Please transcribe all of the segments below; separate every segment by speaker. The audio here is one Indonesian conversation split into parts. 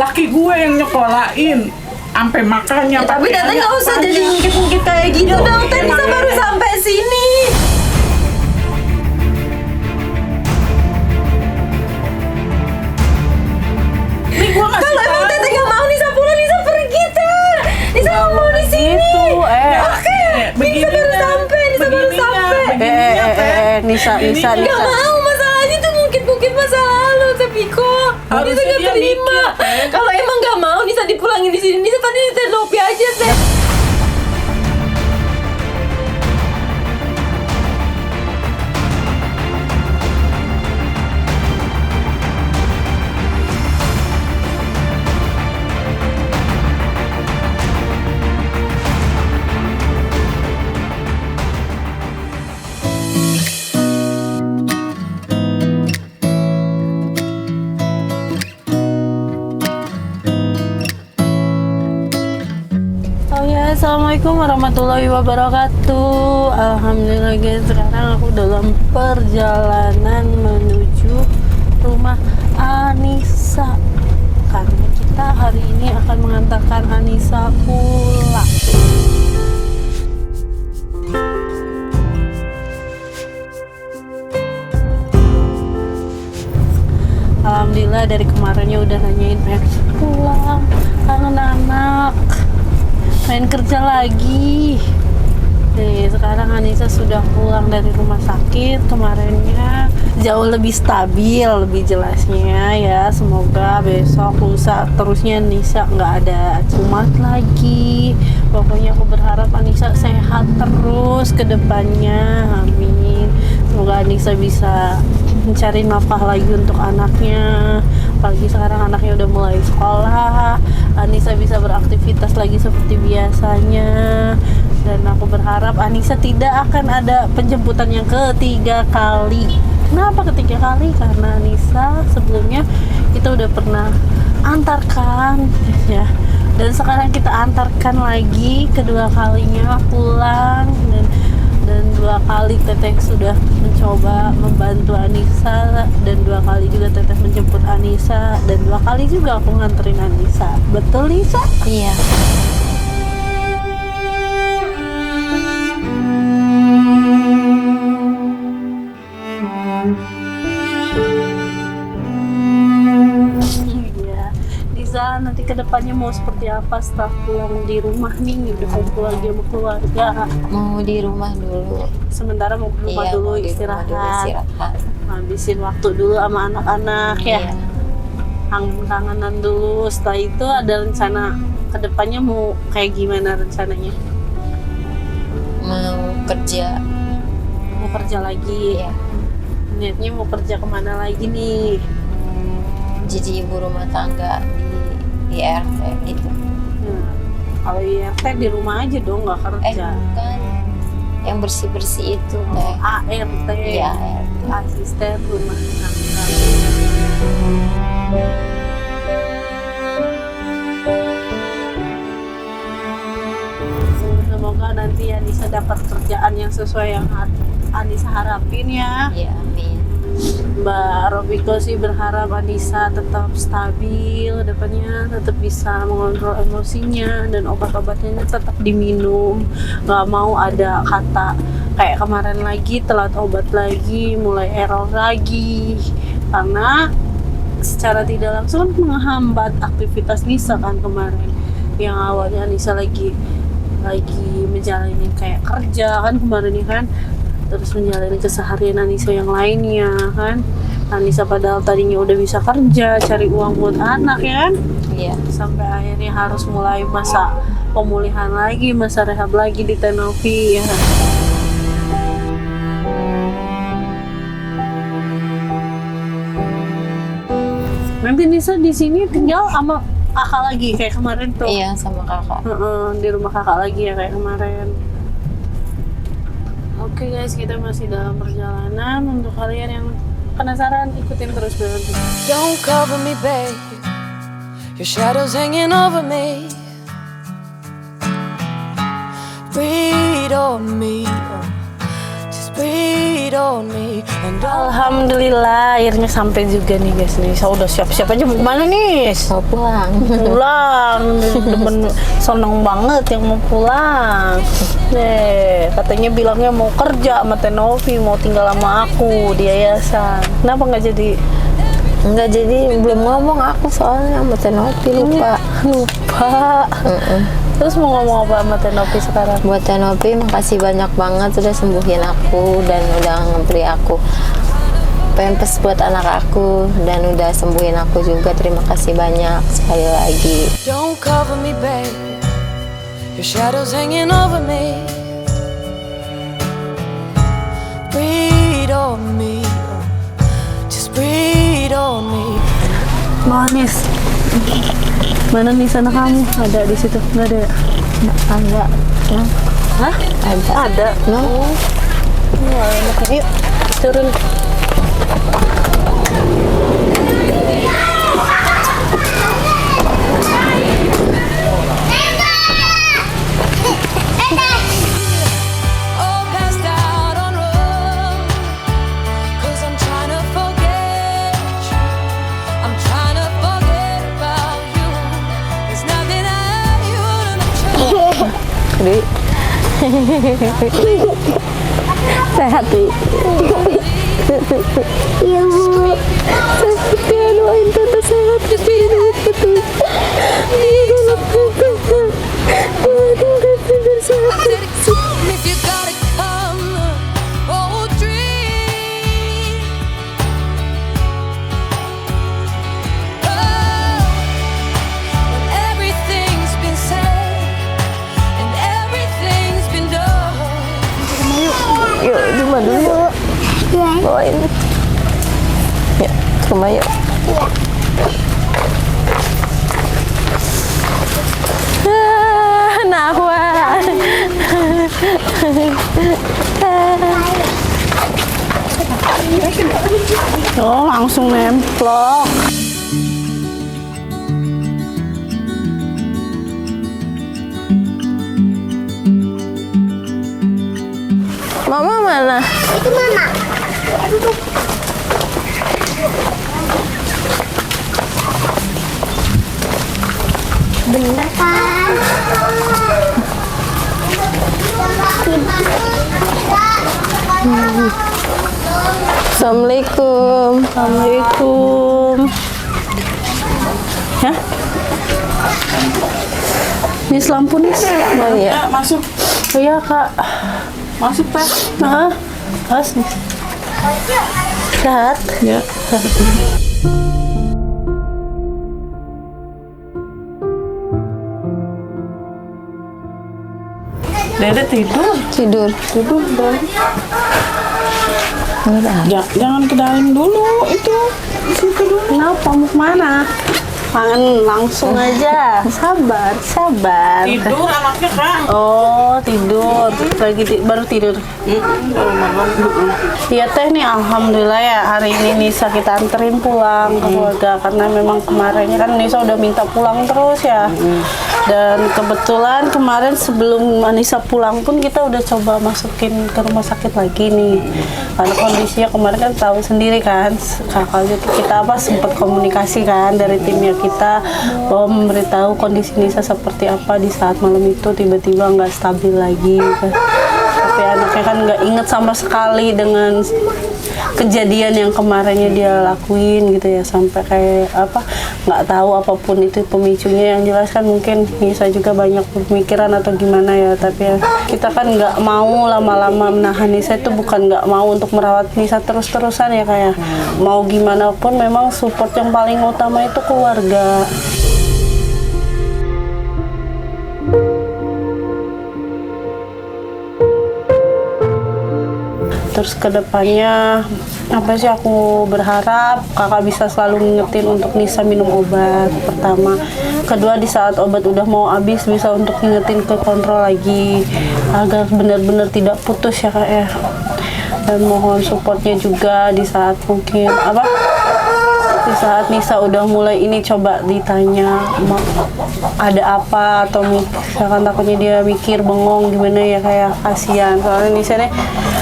Speaker 1: laki gue yang nyekolahin. Sampai makannya
Speaker 2: tapi Tante nggak usah jadi ngungkit-ngungkit kayak gitu dong. Teh Nisa baru sampai sini. Kalau emang Tete nggak mau Nisa pulang, Nisa pergi Teh. Nisa nggak mau di sini. Oke, Nisa baru sampai. Nisa. Nggak mau, masalahnya tuh ngungkit-ngungkit masa lalu, tapi kok Nisa nggak terima. Kalau emang nggak mau Nisa dipulangin di sini, Nisa tadi Nisa lopi aja Teh. Assalamualaikum warahmatullahi wabarakatuh. Alhamdulillah guys, sekarang aku dalam perjalanan menuju rumah Anissa karena kita hari ini akan mengantarkan Anissa pulang. Alhamdulillah dari kemarinnya udah nanyain pulang, kangen anak, main kerja lagi. Nih, sekarang Anissa sudah pulang dari rumah sakit. Kemarinnya jauh lebih stabil, lebih jelasnya ya. Semoga besok lusa terusnya Anissa nggak ada kumat lagi. Pokoknya aku berharap Anissa sehat terus ke depannya. Amin. Semoga Anissa bisa mencari nafkah lagi untuk anaknya. Apalagi sekarang anaknya udah mulai sekolah, Anissa bisa beraktivitas lagi seperti biasanya. Dan aku berharap Anissa tidak akan ada penjemputan yang ketiga kali. Kenapa ketiga kali? Karena Anissa sebelumnya kita udah pernah antarkan ya. Dan sekarang kita antarkan lagi kedua kalinya pulang. Dan 2 kali Teteh sudah mencoba membantu Anissa, dan 2 kali juga Teteh menjemput Anissa, dan 2 kali juga aku nganterin Anissa. Betul Nisa?
Speaker 3: Iya.
Speaker 2: Nisa, nanti kedepannya mau seperti apa setelah pulang di rumah nih? Udah kumpul lagi sama keluarga?
Speaker 3: Mau di rumah dulu.
Speaker 2: Sementara mau ke rumah dulu,
Speaker 3: mau di
Speaker 2: istirahat.
Speaker 3: rumah dulu,
Speaker 2: Habisin waktu dulu sama anak-anak ya. Kangen-kangenan dulu. Setelah itu ada rencana kedepannya mau kayak gimana rencananya?
Speaker 3: Mau kerja.
Speaker 2: Mau kerja lagi?
Speaker 3: Iya.
Speaker 2: Niatnya mau kerja kemana lagi nih?
Speaker 3: Jadi ibu rumah tangga di IRT gitu.
Speaker 2: Kalau IRT di rumah aja dong, nggak kerja.
Speaker 3: Bukan. Yang bersih-bersih itu Teh.
Speaker 2: ART.
Speaker 3: Iya, ART.
Speaker 2: Asisten rumah tangga. Semoga nanti Anissa dapat kerjaan yang sesuai yang Anissa harapin ya.
Speaker 3: Iya, amin.
Speaker 2: Mbak Robiko sih berharap Anissa tetap stabil depannya, tetap bisa mengontrol emosinya, dan obat-obatnya tetap diminum. Nggak mau ada kata kayak kemarin lagi telat obat lagi, mulai error lagi, karena secara tidak langsung menghambat aktivitas Nissa kan kemarin. Yang awalnya Nissa lagi menjalani kayak kerja kan kemarin kan, terus menjalani keseharian Anissa yang lainnya kan. Anissa padahal tadinya udah bisa kerja, cari uang buat anak ya kan.
Speaker 3: Iya.
Speaker 2: Sampai akhirnya harus mulai masa pemulihan lagi, masa rehab lagi di Tenovi ya. Nanti Nissa di sini tinggal sama kakak lagi kayak kemarin tuh.
Speaker 3: Iya, sama kakak.
Speaker 2: Di rumah kakak lagi ya kayak kemarin. Oke guys, kita masih dalam perjalanan. Untuk kalian yang penasaran, ikutin terus berarti.
Speaker 4: Don't cover me, babe. Your shadow's hanging over me. Breathe on me. Just breathe on me. And all
Speaker 2: Alhamdulillah akhirnya sampai juga nih guys nih. Saya udah siap-siap aja mau kemana nih?
Speaker 3: Mau pulang.
Speaker 2: Pulang. Demen seneng banget yang mau pulang. Nih katanya bilangnya mau kerja sama Tenovi, mau tinggal sama aku di yayasan. Kenapa nggak jadi?
Speaker 3: Enggak, jadi belum ngomong aku soalnya sama Tenopi, lupa.
Speaker 2: Terus mau ngomong apa sama Tenopi sekarang?
Speaker 3: Buat Tenopi, makasih banyak banget udah sembuhin aku dan udah ngebeli aku pampers buat anak aku dan udah sembuhin aku juga. Terima kasih banyak sekali lagi.
Speaker 4: don't cover me, babe. Your shadow's hanging over me. Breathe on me. Just breathe on me.
Speaker 2: Manis. Mana nih sana kamu? Ada di situ? Nggak ada ya?
Speaker 3: Enggak.
Speaker 2: Hah?
Speaker 3: Ada.
Speaker 2: Ada.
Speaker 3: No.
Speaker 2: Wah, enak. Yuk, turun.
Speaker 4: All passed out on road. 'Cause I'm trying to forget you. I'm trying to forget about you. There's nothing I wouldn't have
Speaker 2: Sehat, Wi. Iya, Bu. Sehat ya, doain Tante sehat. Doain Tante sehat.
Speaker 4: if you gotta come, oh dream. Oh, when everything's been said and everything's been done.
Speaker 2: Yuk, di rumah dulu yuk. Bawain. Yuk, ke rumah yuk. Nahwa. Oh, langsung nemplok. Mama mana?
Speaker 5: Itu mama. Bener kan?
Speaker 3: Assalamualaikum.
Speaker 2: Assalamualaikum. Ya? Nih lampu nih.
Speaker 3: Oh iya.
Speaker 1: Ya, masuk.
Speaker 2: Oh iya kak.
Speaker 1: Masuk, Teh.
Speaker 2: Nah, pas nih. Sehat?
Speaker 1: Ya. Dede tidur.
Speaker 3: Tidur.
Speaker 1: Tidur, Dede.
Speaker 3: Udah.
Speaker 1: Jangan ke dalam dulu itu. Di situ dulu.
Speaker 2: Kenapa mau kemana? Kangen langsung aja. Sabar, sabar.
Speaker 1: Tidur anaknya, Kak.
Speaker 2: Oh, tidur. Lagi baru tidur.
Speaker 1: Baru malam.
Speaker 2: Iya teh nih, alhamdulillah ya hari ini Nisa kita anterin pulang ke keluarga karena memang kemarinnya kan Nisa udah minta pulang terus ya. Dan kebetulan kemarin sebelum Nisa pulang pun kita udah coba masukin ke rumah sakit lagi nih. Karena kondisinya kemarin kan tahu sendiri kan, kakaknya kita sempat komunikasi kan dari timnya kita bahwa memberitahu kondisi Nisa seperti apa di saat malam itu tiba-tiba nggak stabil lagi. Tapi anaknya kan nggak inget sama sekali dengan kejadian yang kemarinnya dia lakuin gitu ya, sampai kayak apa nggak tahu apapun itu pemicunya. Yang jelas kan mungkin Nisa juga banyak pemikiran atau gimana ya, tapi ya, kita kan nggak mau lama-lama menahan Nisa itu, bukan nggak mau untuk merawat Nisa terus-terusan ya, kayak mau gimana pun memang support yang paling utama itu keluarga. Terus kedepannya apa sih, aku berharap kakak bisa selalu ngingetin untuk Nisa minum obat pertama. Kedua, di saat obat udah mau habis bisa untuk ngingetin ke kontrol lagi agar benar-benar tidak putus ya kak ya. Dan mohon supportnya juga di saat mungkin apa, di saat Nisa udah mulai ini coba ditanya ada apa, atau misalkan takutnya dia mikir bengong gimana ya, kayak kasihan soalnya Nisa nih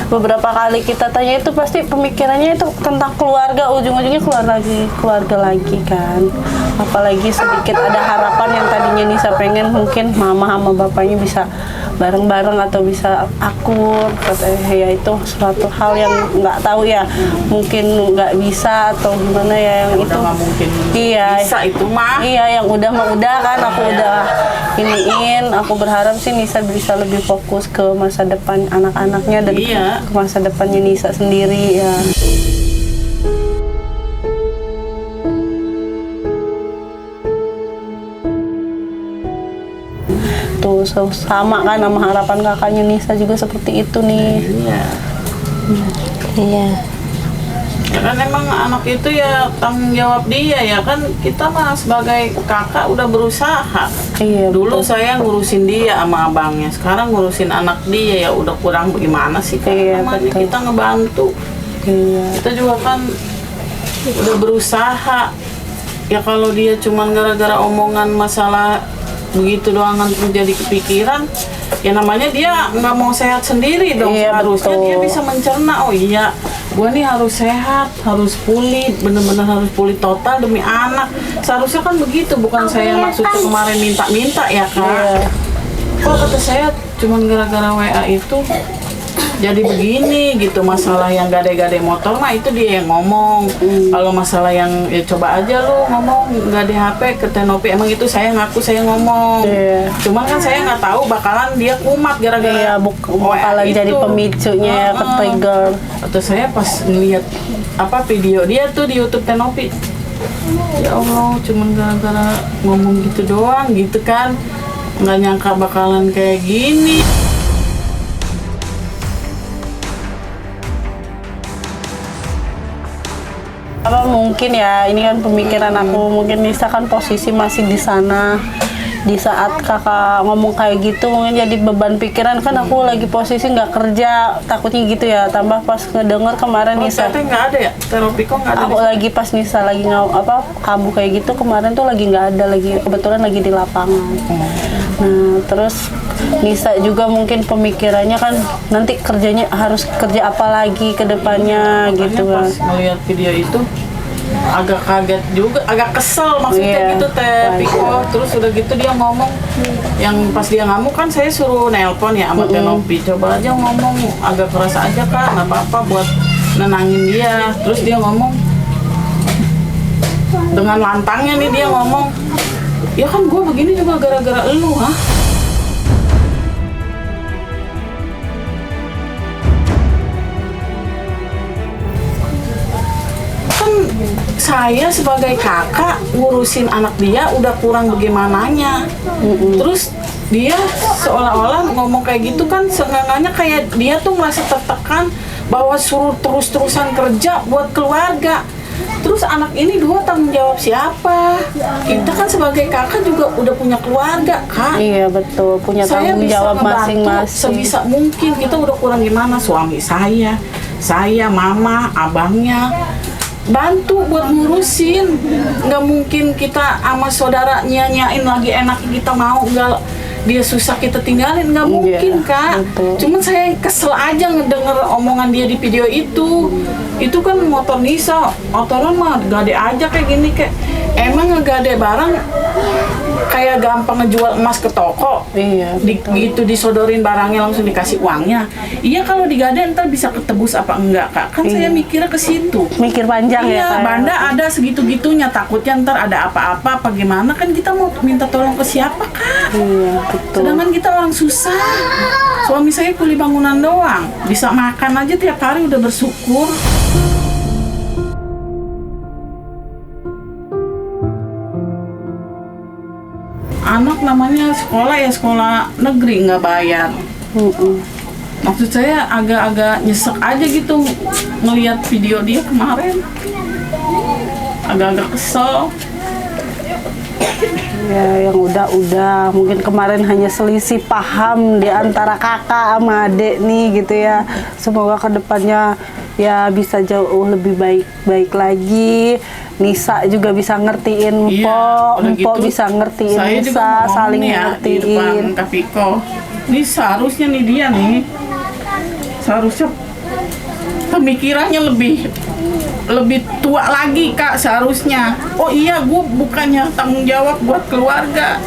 Speaker 2: beberapa kali kita tanya itu pasti pemikirannya itu tentang keluarga, ujung-ujungnya keluarga lagi kan. Apalagi sedikit ada harapan yang tadinya Nisa pengen mungkin mama sama bapaknya bisa bareng-bareng atau bisa akur, ya itu suatu hal yang nggak tahu ya, mungkin nggak bisa atau gimana ya, yang
Speaker 1: Udah
Speaker 2: itu
Speaker 1: nggak mungkin
Speaker 2: iya
Speaker 1: bisa itu mah.
Speaker 2: iya yang udah mah udah kan, aku udah iniin, aku berharap sih Nisa bisa lebih fokus ke masa depan anak-anaknya dan
Speaker 1: Iya.
Speaker 2: ke masa depannya Nisa sendiri ya. Tuh sama kan sama harapan kakaknya Nisa juga seperti itu nih.
Speaker 1: Iya.
Speaker 3: Iya.
Speaker 1: Ya kan emang anak itu ya tanggung jawab dia ya kan, kita mah sebagai kakak udah berusaha.
Speaker 2: Iya,
Speaker 1: Dulu
Speaker 2: betul.
Speaker 1: saya ngurusin dia sama abangnya, sekarang ngurusin anak dia ya udah kurang bagaimana sih kan,
Speaker 2: Iya,
Speaker 1: namanya
Speaker 2: betul.
Speaker 1: kita ngebantu.
Speaker 2: Iya.
Speaker 1: Kita juga kan udah berusaha. Ya kalau dia cuman gara-gara omongan masalah begitu doang kan jadi kepikiran, ya namanya dia nggak mau sehat sendiri dong.
Speaker 2: Iya,
Speaker 1: Harusnya
Speaker 2: betul.
Speaker 1: dia bisa mencerna, oh iya gua nih harus sehat, harus pulih, bener-bener harus pulih total demi anak. Seharusnya kan begitu, bukan saya maksudnya kemarin minta-minta ya kak.
Speaker 2: Iya.
Speaker 1: Kok kata saya cuman gara-gara WA itu jadi begini gitu, masalah yang gade-gade motor mah itu dia yang ngomong. Kalau masalah yang ya coba aja lu ngomong gade HP ke Tenopi, emang itu saya ngaku saya ngomong.
Speaker 2: Iya.
Speaker 1: Cuman kan saya nggak tahu bakalan dia kumat gara-gara
Speaker 2: Iya, bakalan jadi pemicunya ya, ke trigger.
Speaker 1: Atau saya pas ngeliat apa video dia tuh di YouTube Tenopi, ya Allah cuman gara-gara ngomong gitu doang gitu kan, nggak nyangka bakalan kayak gini.
Speaker 2: Apa mungkin ya, ini kan pemikiran aku, mungkin Nisa kan posisi masih di sana. Di saat kakak ngomong kayak gitu mungkin jadi beban pikiran kan, aku lagi posisi nggak kerja, takutnya gitu ya. Tambah pas ngedenger kemarin Nisa,
Speaker 1: Ternyata nggak ada ya, Terapi kok nggak ada.
Speaker 2: aku lagi pas Nisa lagi kamu kayak gitu kemarin tuh lagi nggak ada, lagi kebetulan lagi di lapangan. Nah terus Nisa juga mungkin pemikirannya kan nanti kerjanya harus kerja apa lagi ke depannya gitu kan.
Speaker 1: Pas ngeliat video itu agak kaget juga, agak kesel maksudnya
Speaker 2: Iya,
Speaker 1: gitu Teh Piko. Terus udah gitu dia ngomong, yang pas dia ngamuk kan saya suruh nelpon ya sama Tenopi, coba aja ngomong agak keras aja kak, nggak apa-apa buat nenangin dia. Terus dia ngomong dengan lantangnya nih, dia ngomong, ya kan gue begini juga gara-gara elu, hah? Kan saya sebagai kakak ngurusin anak dia udah kurang bagaimananya. Terus dia seolah-olah ngomong kayak gitu kan, seenggaknya kayak dia tuh merasa tertekan bahwa suruh terus-terusan kerja buat keluarga. Terus anak ini dua tanggung jawab siapa? Kita kan sebagai kakak juga udah punya keluarga, Kak.
Speaker 2: Iya betul, punya
Speaker 1: Saya
Speaker 2: tanggung
Speaker 1: bisa
Speaker 2: jawab
Speaker 1: ngebantu
Speaker 2: masing-masing.
Speaker 1: sebisa mungkin. Kita udah kurang gimana, suami saya, mama, abangnya bantu buat ngurusin. Nggak mungkin kita sama saudara nyanyain lagi enak kita mau, nggak dia susah kita tinggalin, nggak mungkin Kak.
Speaker 2: betul.
Speaker 1: Cuman saya kesel aja ngedenger omongan dia di video itu. Itu kan motor Nisa, motoran mah gade aja kayak gini, kayak emang ngegade barang kayak gampang ngejual emas ke toko.
Speaker 2: Iya.
Speaker 1: Gitu disodorin barangnya langsung dikasih uangnya. Iya kalau digade ntar bisa ketebus apa enggak Kak? Kan saya mikirnya ke situ.
Speaker 2: Mikir panjang ya
Speaker 1: Iya,
Speaker 2: Kak.
Speaker 1: banda ada segitu-gitunya, takutnya ntar ada apa-apa, apa gimana, kan kita mau minta tolong ke siapa Kak?
Speaker 2: Iya betul.
Speaker 1: Sedangkan kita orang susah. Suami saya kuli bangunan doang, bisa makan aja tiap hari udah bersyukur. Anak namanya sekolah ya sekolah negeri nggak bayar. Maksud saya agak-agak nyesek aja gitu ngelihat video dia kemarin. Agak-agak kesel.
Speaker 2: Ya yang udah mungkin kemarin hanya selisih paham di antara kakak sama adik nih gitu ya. Semoga kedepannya ya bisa jauh lebih baik lagi. Nisa juga bisa ngertiin
Speaker 1: Udah
Speaker 2: Mpok bisa ngertiin
Speaker 1: saya juga
Speaker 2: Nisa,
Speaker 1: mau ngomong
Speaker 2: saling
Speaker 1: nih ya, di depan
Speaker 2: ngertiin.
Speaker 1: Kak Piko. Ini seharusnya nih dia nih, seharusnya pemikirannya lebih tua lagi Kak seharusnya. Oh iya, gue bukannya tanggung jawab buat keluarga,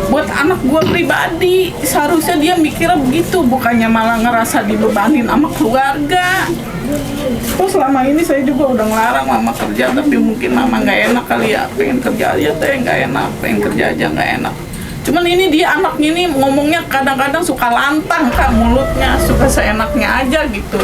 Speaker 1: buat anak gue pribadi. Seharusnya dia mikirnya begitu, bukannya malah ngerasa dibebanin sama keluarga. Oh selama ini saya juga udah ngelarang mama kerja, tapi mungkin mama nggak enak kali ya, pengen kerja aja teh nggak enak, pengen kerja aja nggak enak. Cuman ini dia anaknya ini ngomongnya kadang-kadang suka lantang Kak, mulutnya suka seenaknya aja gitu.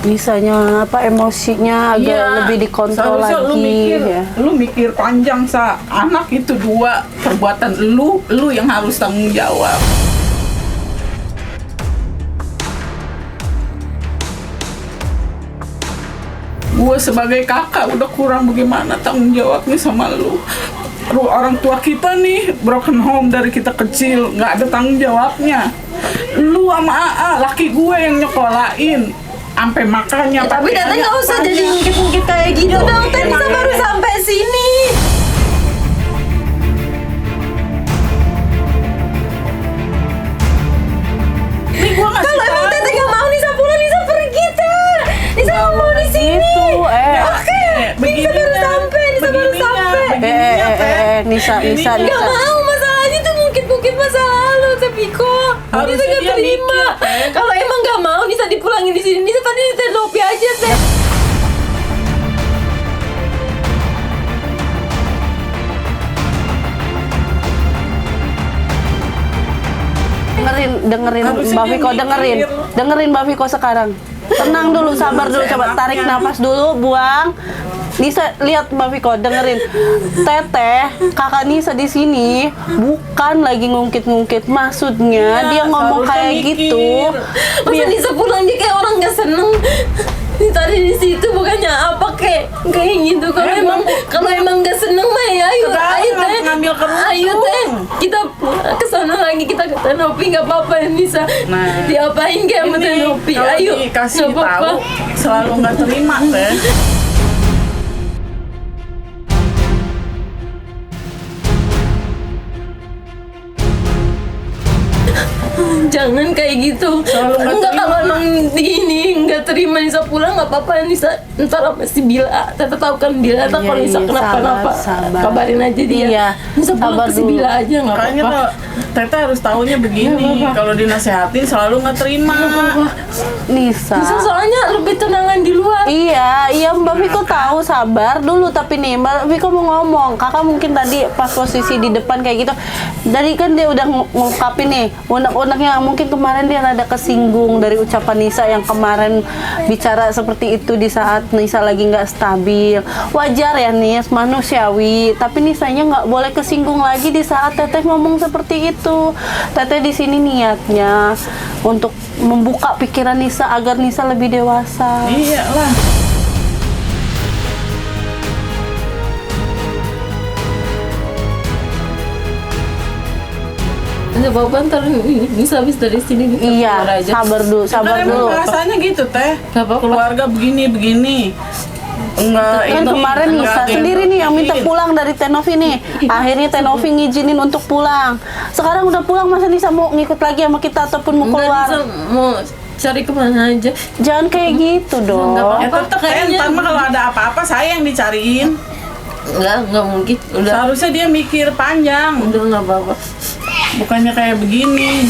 Speaker 2: Misalnya apa, emosinya agak lebih dikontrol
Speaker 1: seharusnya
Speaker 2: lagi.
Speaker 1: lu mikir panjang sa, anak itu dua, perbuatan lu yang harus tanggung jawab. Gue sebagai kakak udah kurang bagaimana tanggung jawabnya sama lu. Orang tua kita nih broken home dari kita kecil, nggak ada tanggung jawabnya. Lu sama AA, laki gue yang nyekolahin sampai makannya.
Speaker 3: Tapi Tete nggak usah jadi ngungkit-ngungkit kayak gitu dong. Tete Nisa baru sampai sini.
Speaker 1: Ini gue ngasih
Speaker 3: Kalau emang Tete nggak mau Nisa pulang, Nisa pergi Teh. Nisa nggak mau di sini. Oke, Nisa baru sampai.
Speaker 2: Nisa.
Speaker 3: Nggak mau, masalahnya tuh ngungkit-ngungkit masa lalu, tapi kok
Speaker 1: Harusnya
Speaker 3: Nisa nggak
Speaker 1: dia
Speaker 3: terima.
Speaker 1: mikir, Teh.
Speaker 3: Kalau emang nggak mau Nisa dipulangin di sini, Nisa tadi Tenopi aja Teh.
Speaker 2: Dengerin
Speaker 1: Harusnya
Speaker 2: Mbak
Speaker 1: dia
Speaker 2: Viko,
Speaker 1: mikir.
Speaker 2: dengerin Mbak Viko sekarang. Tenang dulu, sabar dulu, coba tarik nafas dulu, buang. Nisa, lihat Mbak Viko, dengerin. Teteh, kakak Nisa di sini bukan lagi ngungkit-ngungkit, maksudnya
Speaker 1: Iya,
Speaker 2: dia ngomong
Speaker 1: seharusnya
Speaker 2: kayak
Speaker 1: mikir.
Speaker 2: gitu.
Speaker 3: Masa Nisa pulang dia kayak orang nggak seneng. Tadi di situ bukannya apa kayak gitu. Kalau emang nggak seneng mah ya ayo Teh.
Speaker 1: ngambil kerudung.
Speaker 3: Ayo Teh, kita kesana lagi, kita ke Tenopi, nggak apa-apa Nisa.
Speaker 1: Nah,
Speaker 3: Diapain kayak sama Tenopi?
Speaker 1: kalau
Speaker 3: Ayo,
Speaker 1: dikasih
Speaker 3: nggak apa-apa.
Speaker 1: tahu selalu nggak terima Teh.
Speaker 3: Jangan kayak gitu.
Speaker 1: Selalu nggak
Speaker 3: Enggak,
Speaker 1: terima.
Speaker 3: kalau emang gini nggak terima Nisa pulang nggak apa-apa Nisa. Ntar pasti Bila, Tete tahu kan Bila. Ntar kalau Nisa kenapa-napa
Speaker 2: sabar.
Speaker 3: kabarin aja dia.
Speaker 2: Iya,
Speaker 3: Nisa pulang
Speaker 2: sabar
Speaker 3: ke si
Speaker 2: dulu.
Speaker 3: Bila aja nggak
Speaker 1: Makanya
Speaker 3: apa-apa.
Speaker 1: Tete harus tahunya begini, kalau dinasehatin selalu nggak terima.
Speaker 2: Nisa.
Speaker 3: Nisa soalnya lebih tenangan di luar.
Speaker 2: Iya Mbak Viko tahu, sabar dulu. Tapi nih Mbak Viko mau ngomong, kakak mungkin tadi pas posisi di depan kayak gitu, dari kan dia udah ngungkapin nih unek-uneknya, mungkin kemarin dia rada kesinggung dari ucapan Nisa yang kemarin bicara seperti itu di saat Nisa lagi nggak stabil. Wajar ya Nis, manusiawi, tapi Nisanya nggak boleh kesinggung lagi di saat Teteh ngomong seperti itu. Teteh di sini niatnya untuk membuka pikiran Nisa agar Nisa lebih dewasa.
Speaker 1: Iyalah.
Speaker 3: Nggak apa-apa, ntar Nisa habis dari sini kita
Speaker 2: Iya,
Speaker 3: keluar aja.
Speaker 2: sabar dulu, sabar
Speaker 1: Kan
Speaker 2: dulu.
Speaker 1: emang rasanya gitu Teh.
Speaker 3: Nggak apa-apa.
Speaker 1: Keluarga begini. Enggak
Speaker 2: Kan kemarin Nisa sendiri nih yang minta pulang dari Tenovi nih. Akhirnya Tenovi ngizinin untuk pulang. Sekarang udah pulang, masa Nisa mau ngikut lagi sama kita ataupun mau
Speaker 3: Enggak,
Speaker 2: keluar?
Speaker 3: Nisa mau cari kemana aja.
Speaker 2: Jangan kayak gitu dong.
Speaker 3: Nggak
Speaker 1: Ya tetep
Speaker 3: Kayaknya-
Speaker 1: ntar mah kalau ada apa-apa saya yang dicariin.
Speaker 3: Nggak mungkin. Udah,
Speaker 1: Seharusnya dia mikir panjang,
Speaker 3: nggak apa-apa.
Speaker 1: bukannya kayak begini.